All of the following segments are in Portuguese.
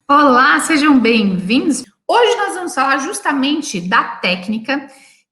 Olá, sejam bem-vindos. Hoje nós vamos falar justamente da técnica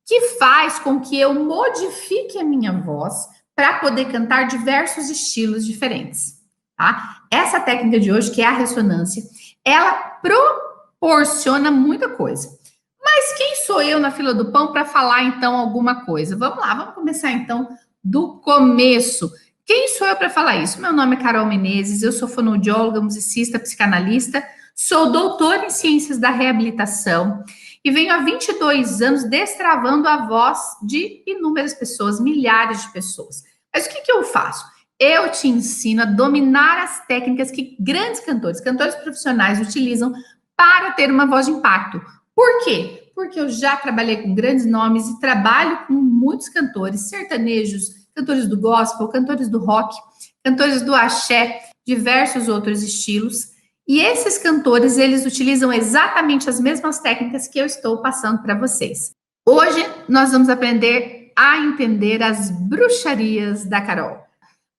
que faz com que eu modifique a minha voz para poder cantar diversos estilos diferentes, tá? Essa técnica de hoje, que é a ressonância, ela proporciona muita coisa. Mas quem sou eu na fila do pão para falar então alguma coisa? Vamos lá, vamos começar então do começo. Quem sou eu para falar isso? Meu nome é Carol Menezes, eu sou fonoaudióloga, musicista, psicanalista. Sou doutora em ciências da reabilitação e venho há 22 anos destravando a voz de inúmeras pessoas, milhares de pessoas. Mas o que eu faço? Eu te ensino a dominar as técnicas que grandes cantores profissionais utilizam para ter uma voz de impacto. Por quê? Porque eu já trabalhei com grandes nomes e trabalho com muitos cantores sertanejos, cantores do gospel, cantores do rock, cantores do axé, diversos outros estilos. E esses cantores, eles utilizam exatamente as mesmas técnicas que eu estou passando para vocês. Hoje nós vamos aprender a entender as bruxarias da Carol.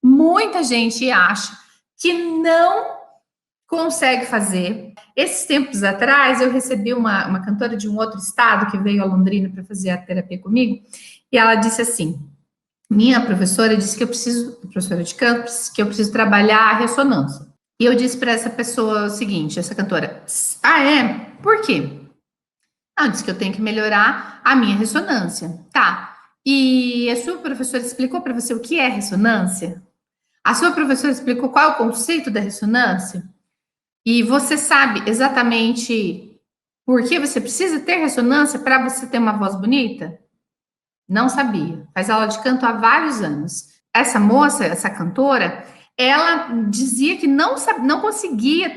Muita gente acha que não consegue fazer. Esses tempos atrás, eu recebi uma cantora de um outro estado que veio a Londrina para fazer a terapia comigo, e ela disse assim: minha professora disse que eu preciso, professora de canto, que eu preciso trabalhar a ressonância. E eu disse para essa pessoa o seguinte, essa cantora: ah, é? Por quê? Ela disse que eu tenho que melhorar a minha ressonância. Tá. E a sua professora explicou para você o que é ressonância? A sua professora explicou qual é o conceito da ressonância? E você sabe exatamente por que você precisa ter ressonância para você ter uma voz bonita? Não sabia. Faz aula de canto há vários anos. Essa moça, essa cantora, ela dizia que não conseguia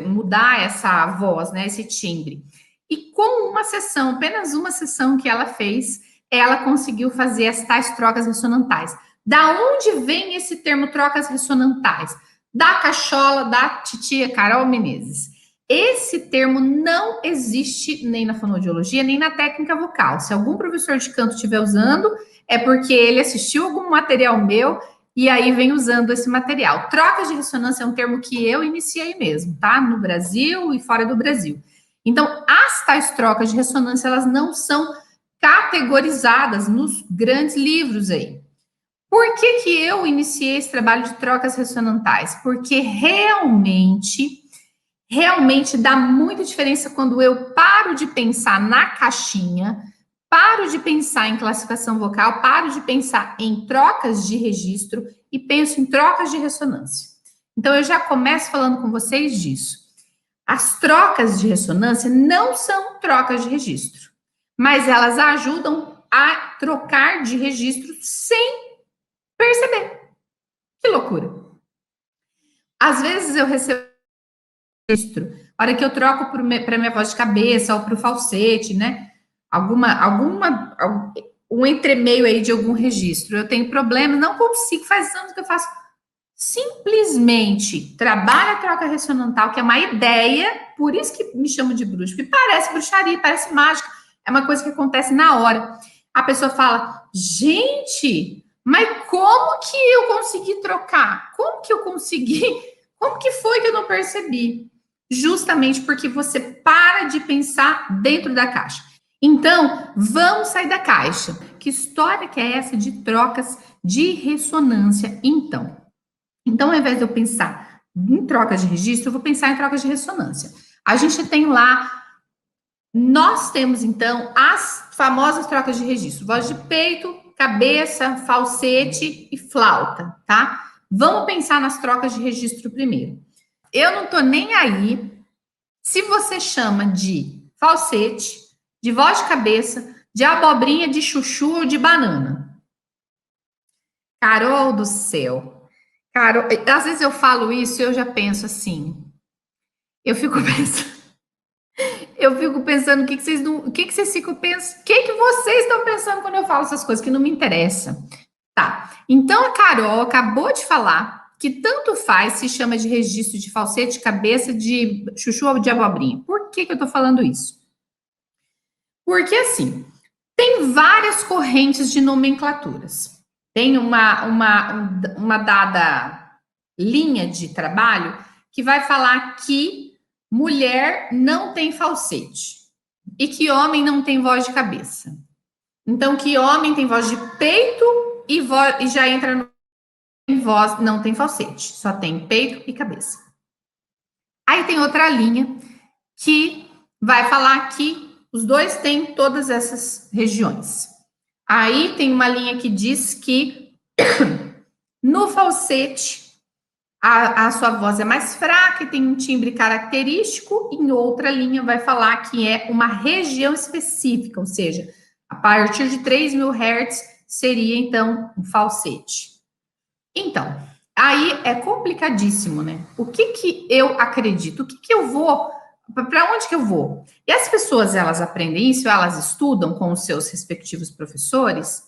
mudar essa voz, né, esse timbre. E com uma sessão, apenas uma sessão que ela fez, ela conseguiu fazer as tais trocas ressonantais. Da onde vem esse termo trocas ressonantais? Da cachola da titia Carol Menezes. Esse termo não existe nem na fonoaudiologia, nem na técnica vocal. Se algum professor de canto estiver usando, é porque ele assistiu algum material meu e aí vem usando esse material. Trocas de ressonância é um termo que eu iniciei mesmo, tá? No Brasil e fora do Brasil. Então, as tais trocas de ressonância, elas não são categorizadas nos grandes livros aí. Por que eu iniciei esse trabalho de trocas ressonantais? Porque realmente dá muita diferença quando eu paro de pensar na caixinha, paro de pensar em classificação vocal, paro de pensar em trocas de registro e penso em trocas de ressonância. Então eu já começo falando com vocês disso. As trocas de ressonância não são trocas de registro, mas elas ajudam a trocar de registro sem perceber. Que loucura! Às vezes eu recebo registro, a hora que eu troco para minha voz de cabeça ou para o falsete, né? Um entremeio aí de algum registro. Eu tenho problema, não consigo, faz anos que eu faço. Simplesmente trabalho a troca ressonantal, que é uma ideia, por isso que me chamo de bruxo, porque parece bruxaria, parece mágica, é uma coisa que acontece na hora. A pessoa fala, gente, mas como que eu consegui trocar? Como que eu consegui? Como que foi que eu não percebi? Justamente porque você para de pensar dentro da caixa. Então, vamos sair da caixa. Que história que é essa de trocas de ressonância, então? Então, ao invés de eu pensar em trocas de registro, eu vou pensar em trocas de ressonância. A gente tem lá, nós temos então as famosas trocas de registro: voz de peito, cabeça, falsete e flauta, tá? Vamos pensar nas trocas de registro primeiro. Eu não tô nem aí se você chama de falsete, de voz de cabeça, de abobrinha, de chuchu ou de banana. Carol do céu. Carol, às vezes eu falo isso e eu já penso assim. Eu fico pensando o que vocês não, o que vocês ficam pensando, o que vocês estão pensando quando eu falo essas coisas que não me interessam. Tá. Então a Carol acabou de falar que tanto faz se chama de registro de falsete, de cabeça, de chuchu ou de abobrinha. Por que eu tô falando isso? Porque assim, tem várias correntes de nomenclaturas. Tem uma dada linha de trabalho que vai falar que mulher não tem falsete e que homem não tem voz de cabeça. Então, que homem tem voz de peito e já entra em voz, não tem falsete, só tem peito e cabeça. Aí tem outra linha que vai falar que os dois têm todas essas regiões. Aí tem uma linha que diz que no falsete a sua voz é mais fraca e tem um timbre característico. Em outra linha vai falar que é uma região específica, ou seja, a partir de 3.000 Hz seria então um falsete. Então, aí é complicadíssimo, né? O que eu acredito? O que eu vou? Para onde que eu vou? E as pessoas, elas aprendem isso, elas estudam com os seus respectivos professores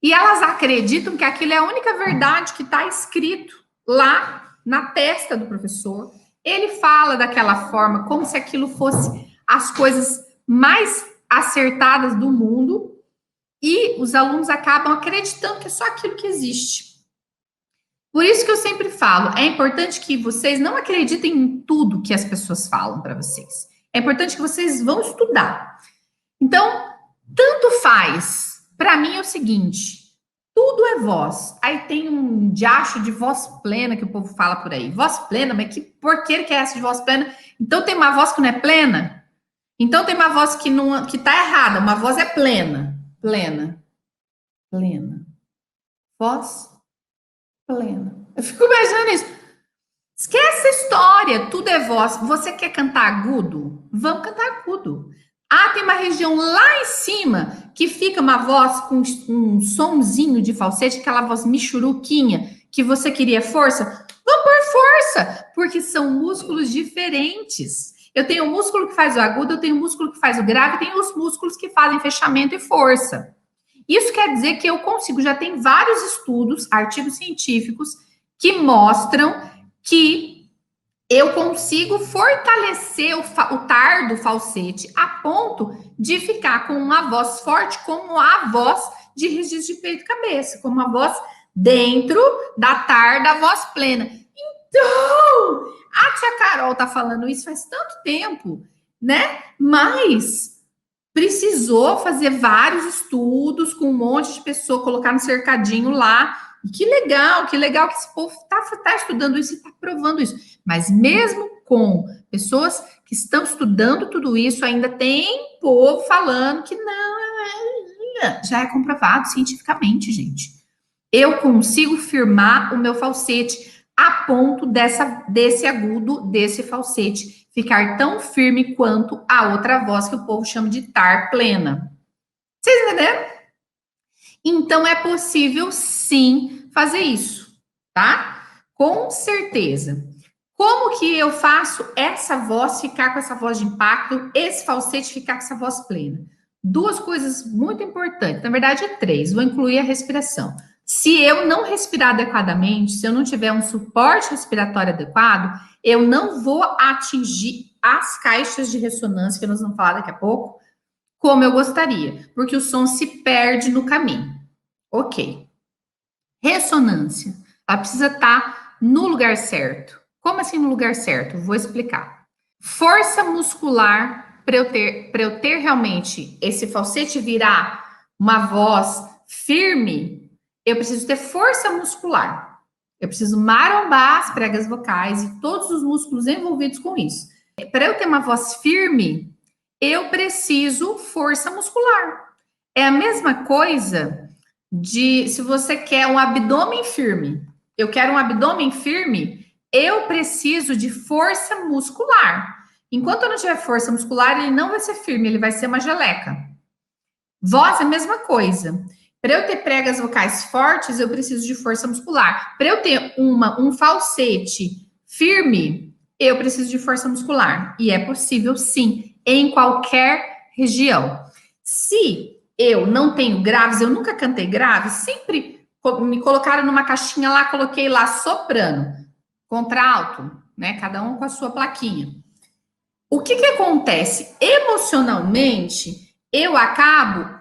e elas acreditam que aquilo é a única verdade que está escrito lá na testa do professor. Ele fala daquela forma como se aquilo fosse as coisas mais acertadas do mundo e os alunos acabam acreditando que é só aquilo que existe. Por isso que eu sempre falo, é importante que vocês não acreditem em tudo que as pessoas falam para vocês. É importante que vocês vão estudar. Então, tanto faz. Para mim é o seguinte, tudo é voz. Aí tem um diacho de voz plena que o povo fala por aí. Voz plena, mas que porqueira que é essa de voz plena? Então tem uma voz que não é plena? Então tem uma voz que não, que tá errada, uma voz é plena. Plena. Plena. Voz plena. Eu fico imaginando isso. Esquece a história, tudo é voz. Você quer cantar agudo? Vamos cantar agudo. Ah, tem uma região lá em cima que fica uma voz com um sonzinho de falsete, aquela voz michuruquinha, que você queria força. Vamos por força, porque são músculos diferentes. Eu tenho o músculo que faz o agudo, eu tenho o músculo que faz o grave, e tenho os músculos que fazem fechamento e força. Isso quer dizer que eu consigo, já tem vários estudos, artigos científicos, que mostram que eu consigo fortalecer o tardo falsete a ponto de ficar com uma voz forte, como a voz de registro de peito e cabeça, como a voz dentro da tarda, voz plena. Então, a tia Carol tá falando isso faz tanto tempo, né? Mas precisou fazer vários estudos com um monte de pessoa, colocar no cercadinho lá. E que legal que esse povo tá estudando isso e está provando isso. Mas mesmo com pessoas que estão estudando tudo isso, ainda tem povo falando que não, já é comprovado cientificamente, gente. Eu consigo firmar o meu falsete a ponto desse agudo, desse falsete, ficar tão firme quanto a outra voz que o povo chama de tar plena. Vocês entenderam? Então é possível sim fazer isso, tá? Com certeza. Como que eu faço essa voz ficar com essa voz de impacto, esse falsete ficar com essa voz plena? Duas coisas muito importantes, na verdade três, vou incluir a respiração. Se eu não respirar adequadamente, se eu não tiver um suporte respiratório adequado, eu não vou atingir as caixas de ressonância, que nós vamos falar daqui a pouco, como eu gostaria, porque o som se perde no caminho. Ok. Ressonância. Ela precisa estar no lugar certo. Como assim no lugar certo? Vou explicar. Força muscular, para eu ter realmente esse falsete virar uma voz firme, eu preciso ter força muscular. Eu preciso marombar as pregas vocais e todos os músculos envolvidos com isso. Para eu ter uma voz firme, eu preciso força muscular. É a mesma coisa de se você quer um abdômen firme. Eu quero um abdômen firme, eu preciso de força muscular. Enquanto eu não tiver força muscular, ele não vai ser firme, ele vai ser uma geleca. Voz é a mesma coisa. Para eu ter pregas vocais fortes, eu preciso de força muscular. Para eu ter um falsete firme, eu preciso de força muscular. E é possível, sim, em qualquer região. Se eu não tenho graves, eu nunca cantei graves, sempre me colocaram numa caixinha lá, coloquei lá soprano, contralto, né? Cada um com a sua plaquinha. O que acontece? Emocionalmente, eu acabo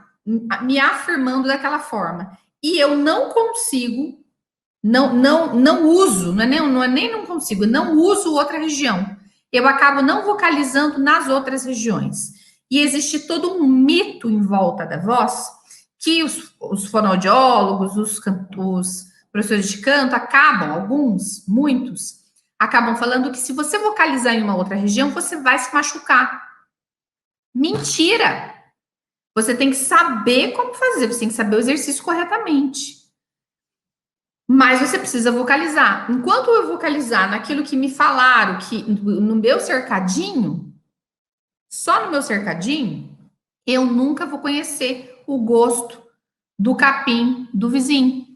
me afirmando daquela forma. E eu não consigo, não uso, não é nem não consigo, não uso outra região. eu acabo não vocalizando nas outras regiões. E existe todo um mito em volta da voz que os fonoaudiólogos, os professores de canto acabam, alguns, muitos, acabam falando que se você vocalizar em uma outra região, você vai se machucar. Mentira! Você tem que saber como fazer, você tem que saber o exercício corretamente. Mas você precisa vocalizar. Enquanto eu vocalizar naquilo que me falaram, que no meu cercadinho, só no meu cercadinho, eu nunca vou conhecer o gosto do capim do vizinho.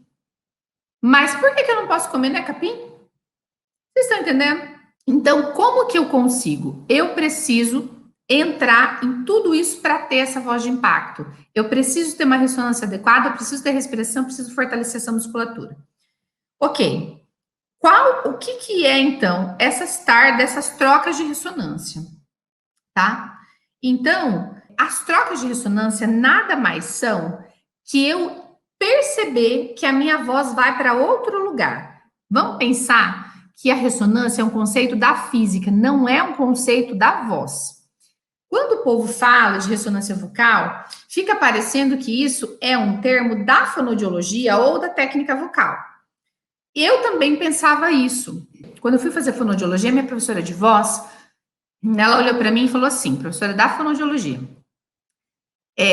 Mas por que eu não posso comer, né, capim? Vocês estão entendendo? Então, como que eu consigo? Eu preciso entrar em tudo isso para ter essa voz de impacto. Eu preciso ter uma ressonância adequada, eu preciso ter respiração, eu preciso fortalecer essa musculatura. Ok. O que é, então, dessas trocas de ressonância? Tá? Então, as trocas de ressonância nada mais são que eu perceber que a minha voz vai para outro lugar. Vamos pensar que a ressonância é um conceito da física, não é um conceito da voz. Quando o povo fala de ressonância vocal, fica parecendo que isso é um termo da fonoaudiologia ou da técnica vocal. Eu também pensava isso. Quando eu fui fazer fonoaudiologia, minha professora de voz, ela olhou para mim e falou assim, professora da fonoaudiologia,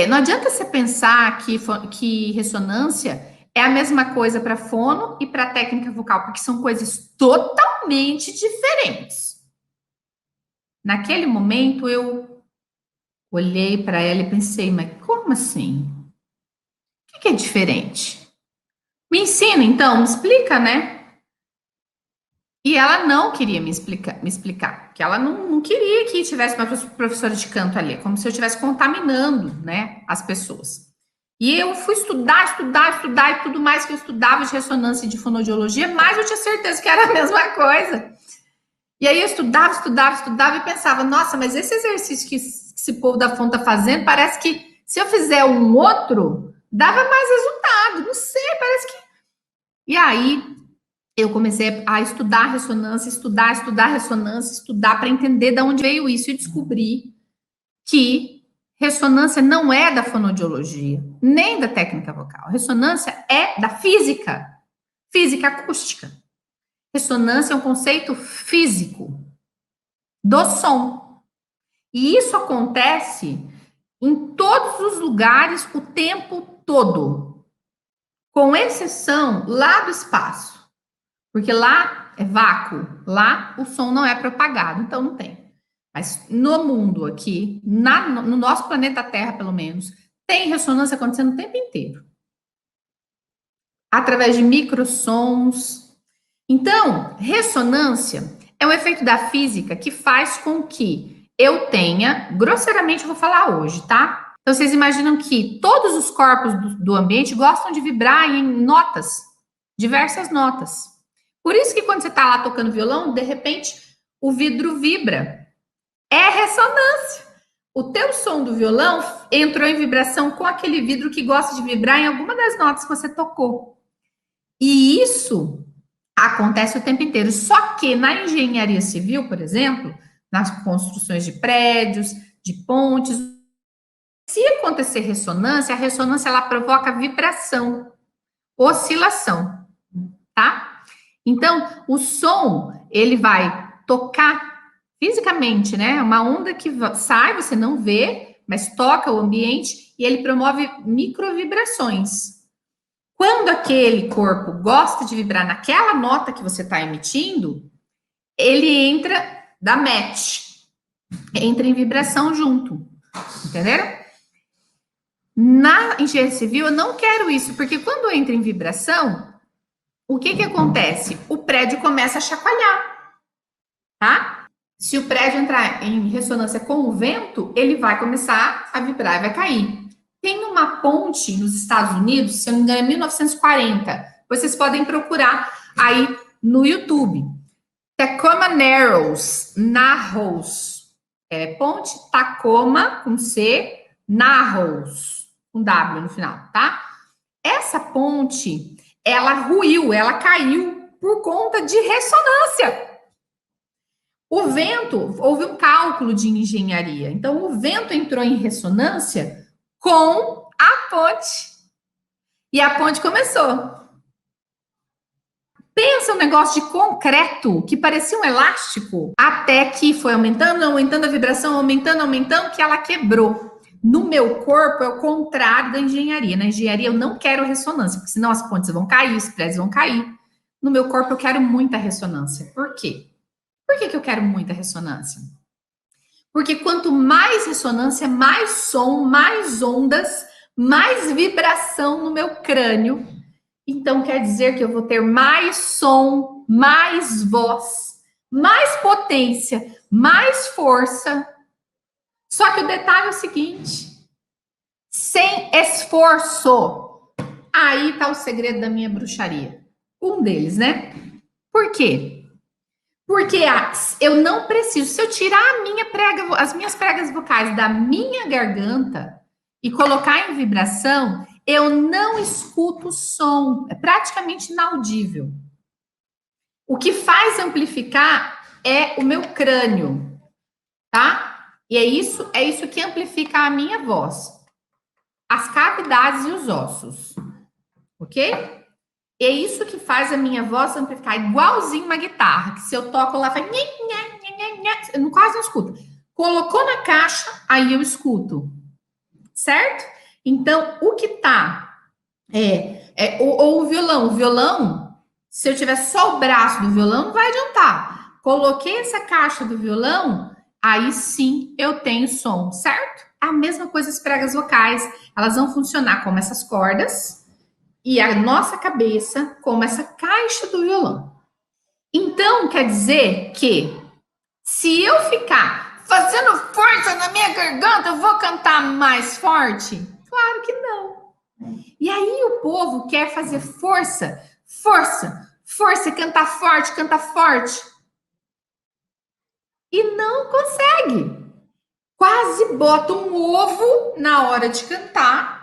não adianta você pensar que ressonância é a mesma coisa para fono e para técnica vocal, porque são coisas totalmente diferentes. Naquele momento, eu olhei para ela e pensei, mas como assim? O que é diferente? Me ensina, então, me explica, né? E ela não queria me explicar, porque ela não queria que tivesse uma professora de canto ali, como se eu estivesse contaminando, né, as pessoas. E eu fui estudar e tudo mais que eu estudava de ressonância e de fonoaudiologia, mas eu tinha certeza que era a mesma coisa. E aí eu estudava e pensava, nossa, mas esse exercício que esse povo da fono está fazendo, parece que se eu fizer um outro, dava mais resultado, não sei, parece que... E aí eu comecei a estudar ressonância, estudar ressonância, estudar para entender de onde veio isso e descobri que ressonância não é da fonoaudiologia, nem da técnica vocal. Ressonância é da física, física acústica. Ressonância é um conceito físico do som. E isso acontece em todos os lugares o tempo todo, com exceção lá do espaço. Porque lá é vácuo, lá o som não é propagado, então não tem. Mas no mundo aqui, no nosso planeta Terra, pelo menos, tem ressonância acontecendo o tempo inteiro. Através de microsons. Então, ressonância é um efeito da física que faz com que eu tenha, grosseiramente eu vou falar hoje, tá? Então, vocês imaginam que todos os corpos do ambiente gostam de vibrar em notas, diversas notas. Por isso que quando você está lá tocando violão, de repente o vidro vibra. É ressonância. O teu som do violão entrou em vibração com aquele vidro que gosta de vibrar em alguma das notas que você tocou. E isso acontece o tempo inteiro. Só que na engenharia civil, por exemplo, nas construções de prédios, de pontes, se acontecer ressonância, a ressonância ela provoca vibração, oscilação, tá? Então, o som, ele vai tocar fisicamente, né? Uma onda que sai, você não vê, mas toca o ambiente e ele promove microvibrações. Quando aquele corpo gosta de vibrar naquela nota que você está emitindo, ele entra, dá match, entra em vibração junto, entenderam? Na engenharia civil, eu não quero isso, porque quando entra em vibração, o que acontece? O prédio começa a chacoalhar, tá? Se o prédio entrar em ressonância com o vento, ele vai começar a vibrar e vai cair. Tem uma ponte nos Estados Unidos, se eu não me engano, é 1940. Vocês podem procurar aí no YouTube. Tacoma Narrows. Ponte Tacoma, com C, Narrows, com W no final, tá? Essa ponte, ela ruiu, ela caiu por conta de ressonância. O vento, houve um cálculo de engenharia. Então, o vento entrou em ressonância com a ponte. E a ponte começou. Pensa um negócio de concreto que parecia um elástico, até que foi aumentando, aumentando a vibração, aumentando, aumentando, que ela quebrou. No meu corpo é o contrário da engenharia. Na engenharia eu não quero ressonância, porque senão as pontes vão cair, os prédios vão cair. No meu corpo eu quero muita ressonância. Por quê? Por que eu quero muita ressonância? Porque quanto mais ressonância, mais som, mais ondas, mais vibração no meu crânio. Então quer dizer que eu vou ter mais som, mais voz, mais potência, mais força. Só que o detalhe é o seguinte: sem esforço. Aí tá o segredo da minha bruxaria. Um deles, né? Por quê? Porque eu não preciso. Se eu tirar as minhas pregas vocais da minha garganta e colocar em vibração, eu não escuto o som. É praticamente inaudível. O que faz amplificar é o meu crânio, tá? E é isso que amplifica a minha voz. As cavidades e os ossos. Ok? É isso que faz a minha voz amplificar, igualzinho uma guitarra, que se eu toco lá, faz... Eu quase não escuto. Colocou na caixa, aí eu escuto. Certo? Então, o que tá... ou o violão. O violão, se eu tiver só o braço do violão, não vai adiantar. Coloquei essa caixa do violão, aí sim eu tenho som, certo? A mesma coisa as pregas vocais. Elas vão funcionar como essas cordas... e a nossa cabeça como essa caixa do violão. Então, quer dizer que se eu ficar fazendo força na minha garganta, eu vou cantar mais forte? Claro que não. E aí o povo quer fazer força, força, força, cantar forte. E não consegue. Quase bota um ovo na hora de cantar.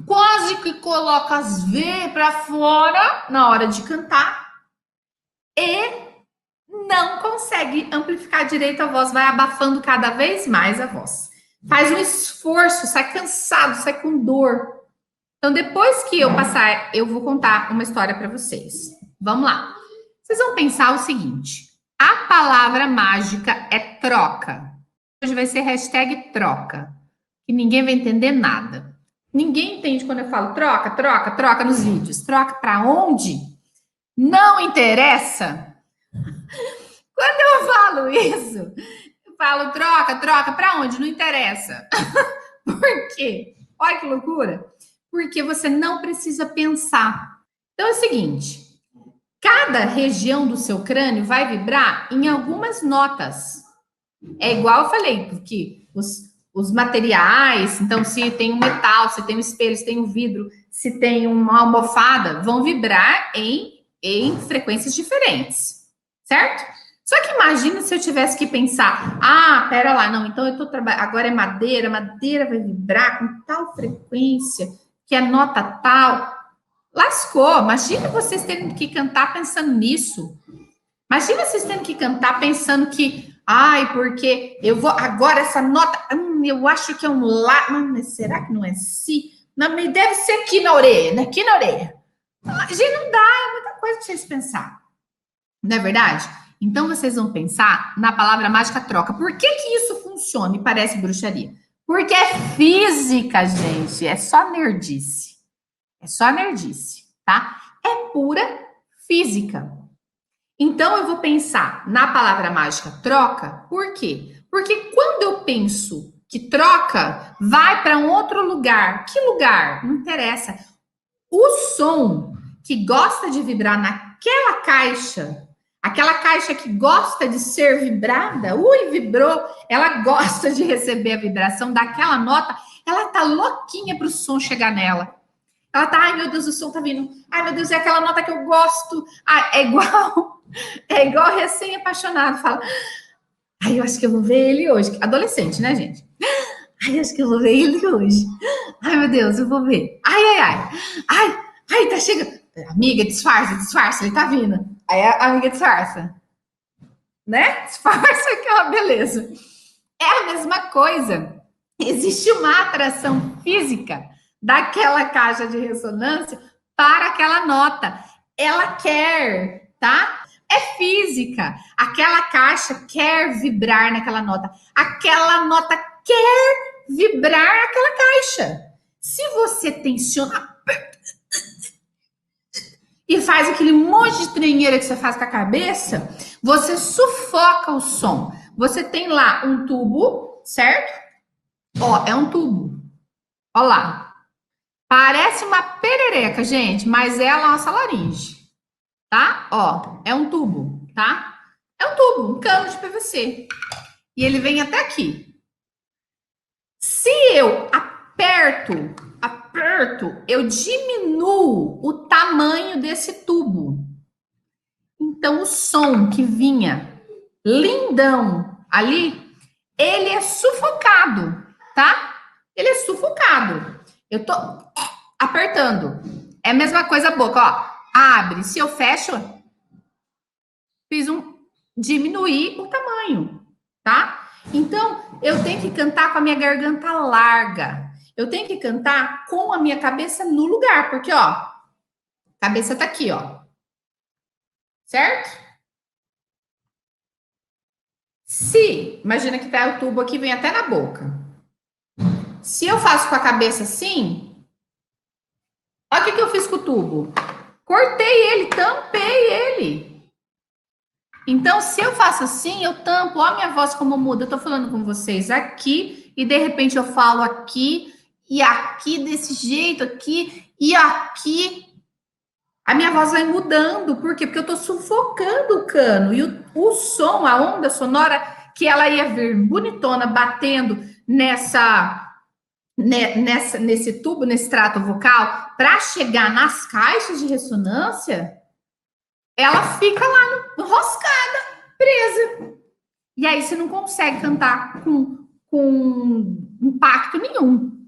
Quase que coloca as V para fora na hora de cantar e não consegue amplificar direito a voz, vai abafando cada vez mais a voz. Faz um esforço, sai cansado, sai com dor. Então, depois que eu passar, eu vou contar uma história para vocês. Vamos lá. Vocês vão pensar o seguinte: a palavra mágica é troca. Hoje vai ser hashtag troca, que ninguém vai entender nada. Ninguém entende quando eu falo troca nos vídeos. Troca para onde? Não interessa. Quando eu falo isso, eu falo troca para onde? Não interessa. Por quê? Olha que loucura. Porque você não precisa pensar. Então é o seguinte, cada região do seu crânio vai vibrar em algumas notas. É igual eu falei, porque os materiais, então se tem um metal, se tem um espelho, se tem um vidro, se tem uma almofada, vão vibrar em frequências diferentes, certo? Só que imagina se eu tivesse que pensar, pera lá, não, então eu tô trabalhando, agora é madeira vai vibrar com tal frequência, que é nota tal. Lascou, imagina vocês tendo que cantar pensando nisso. Imagina vocês tendo que cantar pensando que porque eu vou agora essa nota, eu acho que é um lá, mas será que não é si? Não, deve ser aqui na orelha, né? Aqui na orelha. Gente, não dá, é muita coisa para vocês pensar. Não é verdade? Então vocês vão pensar na palavra mágica troca. Por que isso funciona e parece bruxaria? Porque é física, gente. É só nerdice. É só nerdice, tá? É pura física. Então, eu vou pensar na palavra mágica troca, por quê? Porque quando eu penso que troca, vai para um outro lugar. Que lugar? Não interessa. O som que gosta de vibrar naquela caixa, aquela caixa que gosta de ser vibrada, vibrou, ela gosta de receber a vibração daquela nota, ela tá louquinha para o som chegar nela. Ela tá, ai meu Deus, o som tá vindo. Ai meu Deus, é aquela nota que eu gosto. É igual recém-apaixonado. Fala, eu acho que eu vou ver ele hoje. Adolescente, né, gente? Ai, acho que eu vou ver ele hoje. Ai, meu Deus, eu vou ver. Ai, tá chegando. Amiga, disfarça, ele tá vindo. Aí a amiga disfarça. né? Disfarça aquela beleza. É a mesma coisa. Existe uma atração física daquela caixa de ressonância para aquela nota. Ela quer, tá? É física. Aquela caixa quer vibrar naquela nota. Aquela nota quer vibrar naquela caixa. Se você tensiona e faz aquele monte de tremeira que você faz com a cabeça, você sufoca o som. Você tem lá um tubo, certo? Ó, é um tubo. Ó lá. Parece uma perereca, gente, mas é a nossa laringe, tá? Ó, é um tubo, tá? É um tubo, um cano de PVC. E ele vem até aqui. Se eu aperto, eu diminuo o tamanho desse tubo. Então, o som que vinha lindão ali, ele é sufocado, tá? Ele é sufocado. Eu tô apertando. É a mesma coisa a boca, ó. Abre. Se eu fecho, diminuir o tamanho, tá? Então, eu tenho que cantar com a minha garganta larga. Eu tenho que cantar com a minha cabeça no lugar, porque, ó, a cabeça tá aqui, ó. Certo? Se, imagina que tá o tubo aqui, vem até na boca. Se eu faço com a cabeça assim, olha o que eu fiz com o tubo. Cortei ele, tampei ele. Então, se eu faço assim, eu tampo, olha a minha voz como muda. Eu tô falando com vocês aqui, e de repente eu falo aqui, e aqui, desse jeito, aqui, e aqui. A minha voz vai mudando. Por quê? Porque eu tô sufocando o cano. E o som, a onda sonora, que ela ia vir bonitona, batendo nesse tubo, nesse trato vocal, para chegar nas caixas de ressonância, ela fica lá enroscada, presa. E aí você não consegue cantar com impacto nenhum.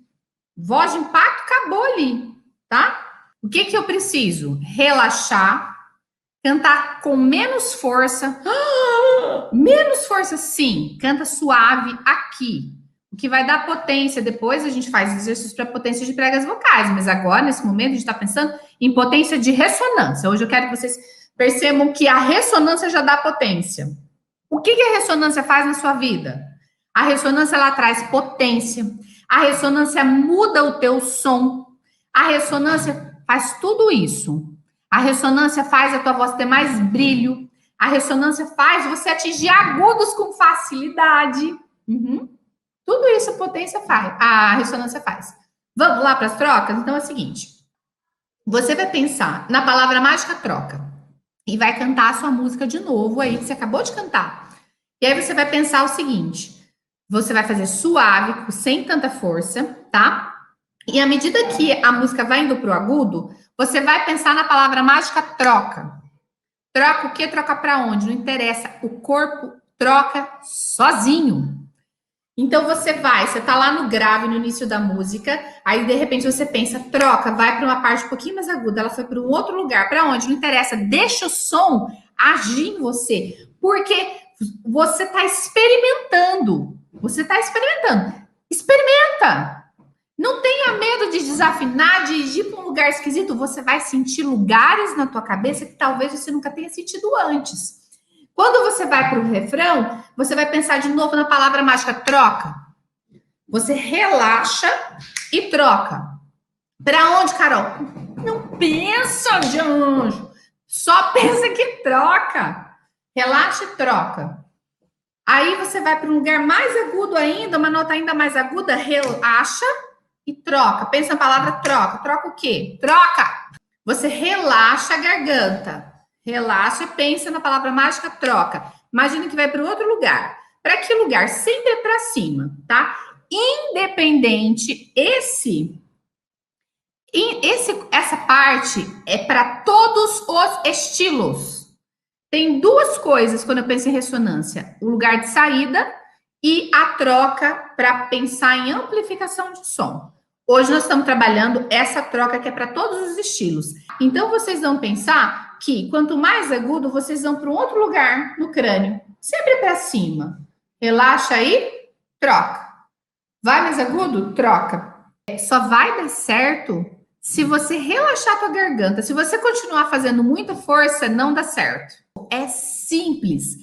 Voz de impacto acabou ali, tá? O que eu preciso? Relaxar, cantar com menos força. Menos força, sim. Canta suave aqui. O que vai dar potência. Depois a gente faz exercícios para potência de pregas vocais. Mas agora, nesse momento, a gente está pensando em potência de ressonância. Hoje eu quero que vocês percebam que a ressonância já dá potência. O que a ressonância faz na sua vida? A ressonância, ela traz potência. A ressonância muda o teu som. A ressonância faz tudo isso. A ressonância faz a tua voz ter mais brilho. A ressonância faz você atingir agudos com facilidade. Tudo isso a potência faz, a ressonância faz. Vamos lá para as trocas? Então é o seguinte: você vai pensar na palavra mágica troca e vai cantar a sua música de novo aí que você acabou de cantar. E aí você vai pensar o seguinte: você vai fazer suave, sem tanta força, tá? E à medida que a música vai indo pro agudo, você vai pensar na palavra mágica troca. Troca o quê? Troca para onde? Não interessa. O corpo troca sozinho. Então você tá lá no grave, no início da música, aí de repente você pensa, troca, vai para uma parte um pouquinho mais aguda, ela foi para um outro lugar, para onde? Não interessa, deixa o som agir em você, porque você está experimentando. Você está experimentando. Experimenta! Não tenha medo de desafinar, de ir para um lugar esquisito. Você vai sentir lugares na tua cabeça que talvez você nunca tenha sentido antes. Quando você vai para o refrão, você vai pensar de novo na palavra mágica troca. Você relaxa e troca. Para onde, Carol? Não pensa, de anjo. Só pensa que troca. Relaxa e troca. Aí você vai para um lugar mais agudo ainda, uma nota ainda mais aguda, relaxa e troca. Pensa na palavra troca. Troca o quê? Troca! Você relaxa a garganta. Relaxa e pensa na palavra mágica troca. Imagina que vai para outro lugar. Para que lugar? Sempre para cima, tá? Independente, essa parte é para todos os estilos. Tem duas coisas quando eu penso em ressonância: o lugar de saída e a troca para pensar em amplificação de som. Hoje nós estamos trabalhando essa troca que é para todos os estilos. Então vocês vão pensar que quanto mais agudo, vocês vão para um outro lugar no crânio. Sempre para cima. Relaxa aí, troca. Vai mais agudo? Troca. Só vai dar certo se você relaxar a tua garganta. Se você continuar fazendo muita força, não dá certo. É simples.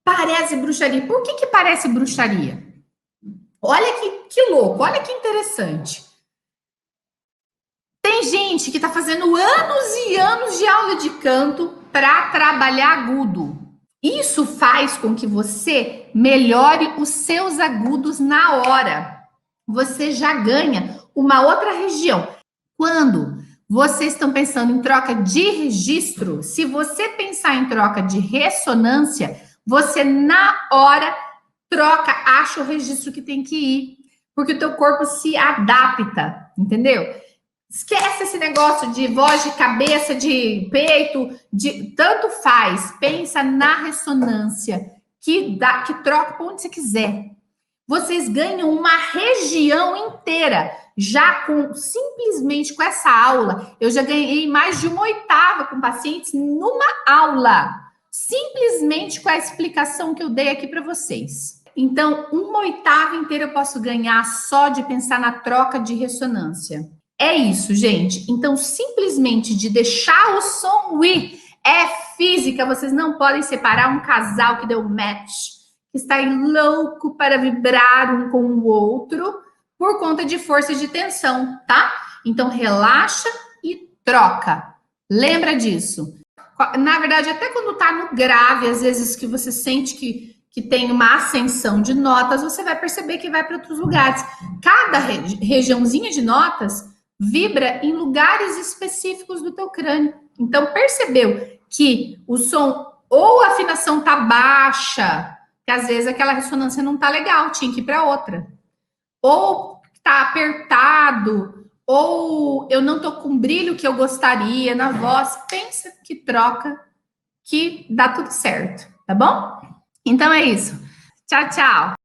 Parece bruxaria. Por que parece bruxaria? Olha que louco, olha que interessante. Tem gente que está fazendo anos e anos de aula de canto para trabalhar agudo. Isso faz com que você melhore os seus agudos na hora. Você já ganha uma outra região. Quando vocês estão pensando em troca de registro, se você pensar em troca de ressonância, você na hora troca, acha o registro que tem que ir, porque o teu corpo se adapta, entendeu? Esquece esse negócio de voz de cabeça, de peito, de tanto faz. Pensa na ressonância que troca para onde você quiser. Vocês ganham uma região inteira. Já simplesmente com essa aula, eu já ganhei mais de uma oitava com pacientes numa aula. Simplesmente com a explicação que eu dei aqui para vocês. Então, uma oitava inteira eu posso ganhar só de pensar na troca de ressonância. É isso, gente. Então, simplesmente de deixar o som ir é física. Vocês não podem separar um casal que deu match, que está louco para vibrar um com o outro por conta de força de tensão, tá? Então, relaxa e troca. Lembra disso. Na verdade, até quando tá no grave, às vezes que você sente que tem uma ascensão de notas, você vai perceber que vai para outros lugares. Cada regiãozinha de notas vibra em lugares específicos do teu crânio. Então, percebeu que o som ou a afinação tá baixa, que às vezes aquela ressonância não tá legal, tinha que ir para outra. Ou tá apertado, ou eu não tô com o brilho que eu gostaria na voz. Pensa que troca, que dá tudo certo, tá bom? Então é isso. Tchau, tchau.